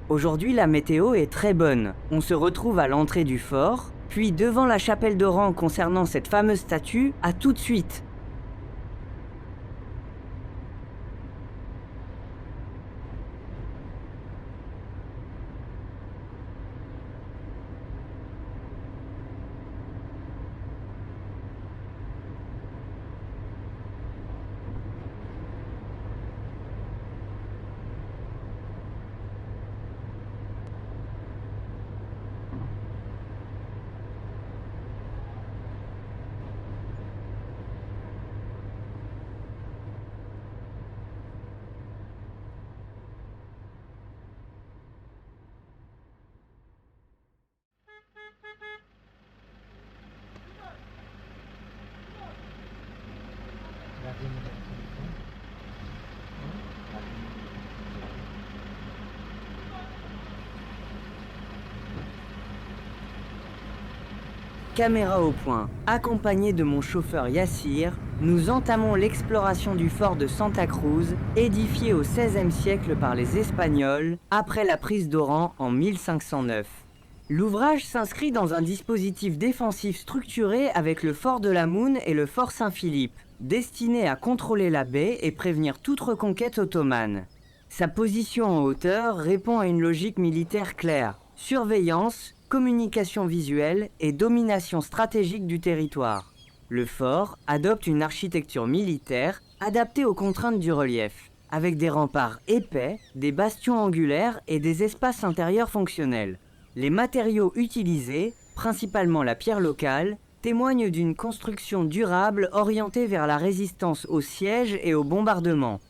Aujourd'hui, la météo est très bonne. On se retrouve à l'entrée du fort, puis devant la chapelle d'Oran concernant cette fameuse statue, à tout de suite. Caméra au point, accompagné de mon chauffeur Yassir, nous entamons l'exploration du fort de Santa Cruz, édifié au XVIe siècle par les Espagnols, après la prise d'Oran en 1509. L'ouvrage s'inscrit dans un dispositif défensif structuré avec le fort de la Moune et le fort Saint-Philippe, destiné à contrôler la baie et prévenir toute reconquête ottomane. Sa position en hauteur répond à une logique militaire claire: surveillance, communication visuelle et domination stratégique du territoire. Le fort adopte une architecture militaire adaptée aux contraintes du relief, avec des remparts épais, des bastions angulaires et des espaces intérieurs fonctionnels. Les matériaux utilisés, principalement la pierre locale, témoignent d'une construction durable orientée vers la résistance aux sièges et aux bombardements.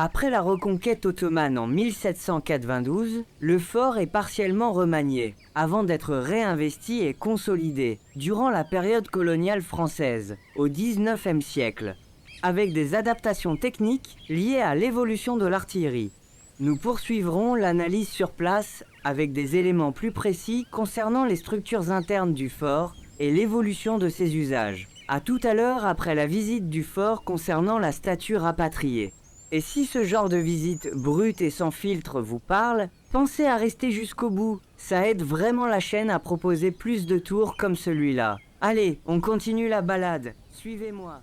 Après la reconquête ottomane en 1792, le fort est partiellement remanié, avant d'être réinvesti et consolidé durant la période coloniale française, au XIXe siècle, avec des adaptations techniques liées à l'évolution de l'artillerie. Nous poursuivrons l'analyse sur place avec des éléments plus précis concernant les structures internes du fort et l'évolution de ses usages. À tout à l'heure après la visite du fort concernant la statue rapatriée. Et si ce genre de visite brute et sans filtre vous parle, pensez à rester jusqu'au bout. Ça aide vraiment la chaîne à proposer plus de tours comme celui-là. Allez, on continue la balade. Suivez-moi.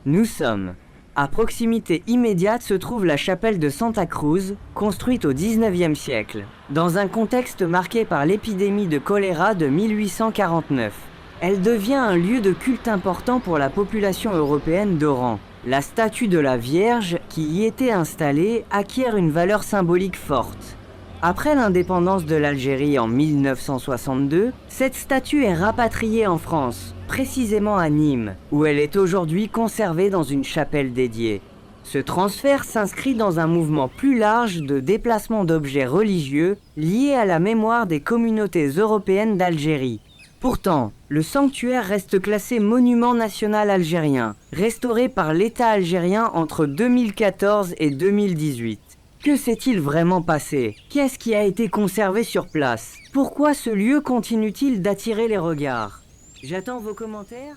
Nous sommes. À proximité immédiate se trouve la chapelle de Santa Cruz, construite au XIXe siècle, dans un contexte marqué par l'épidémie de choléra de 1849. Elle devient un lieu de culte important pour la population européenne d'Oran. La statue de la Vierge, qui y était installée, acquiert une valeur symbolique forte. Après l'indépendance de l'Algérie en 1962, cette statue est rapatriée en France, précisément à Nîmes, où elle est aujourd'hui conservée dans une chapelle dédiée. Ce transfert s'inscrit dans un mouvement plus large de déplacement d'objets religieux liés à la mémoire des communautés européennes d'Algérie. Pourtant, le sanctuaire reste classé monument national algérien, restauré par l'État algérien entre 2014 et 2018. Que s'est-il vraiment passé? Qu'est-ce qui a été conservé sur place? Pourquoi ce lieu continue-t-il d'attirer les regards? J'attends vos commentaires.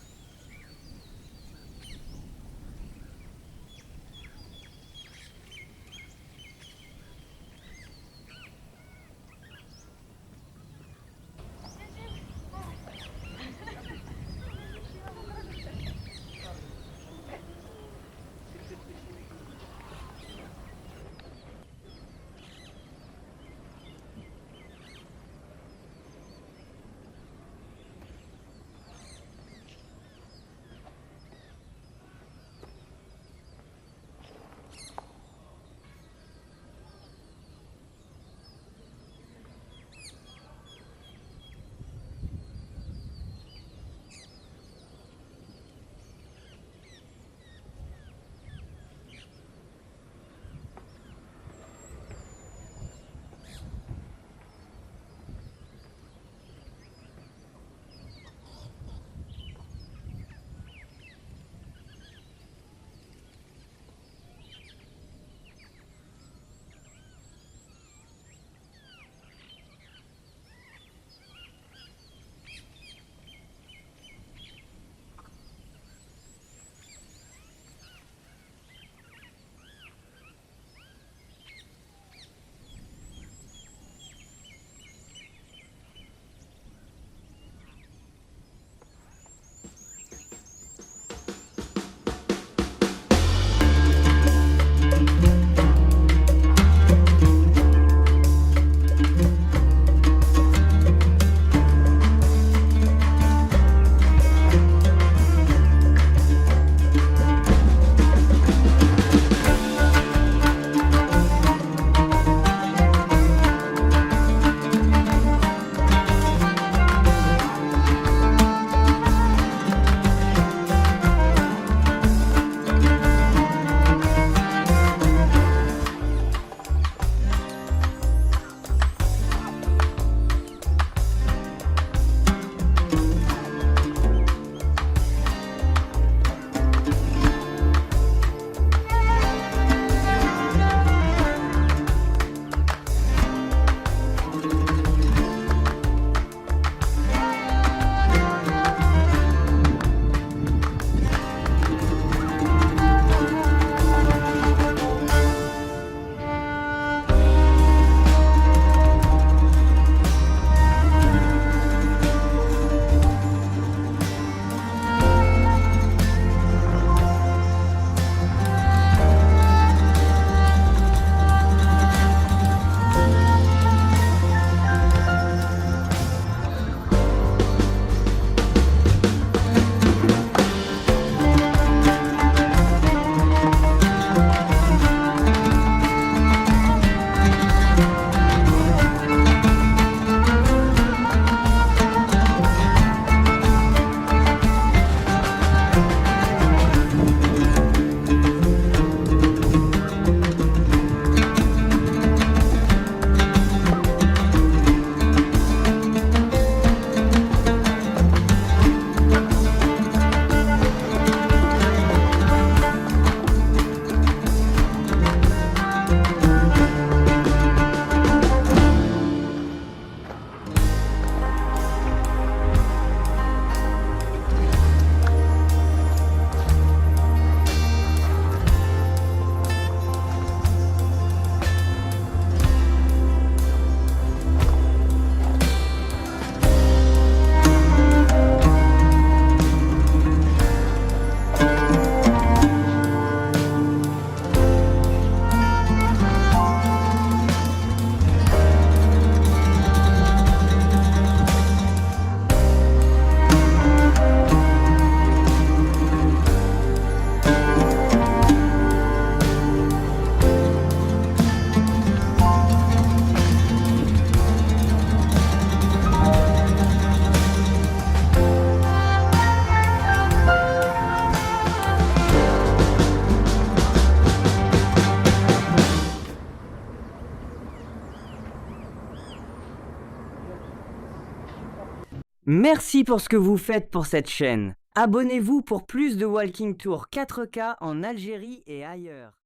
Merci pour ce que vous faites pour cette chaîne. Abonnez-vous pour plus de Walking Tour 4K en Algérie et ailleurs.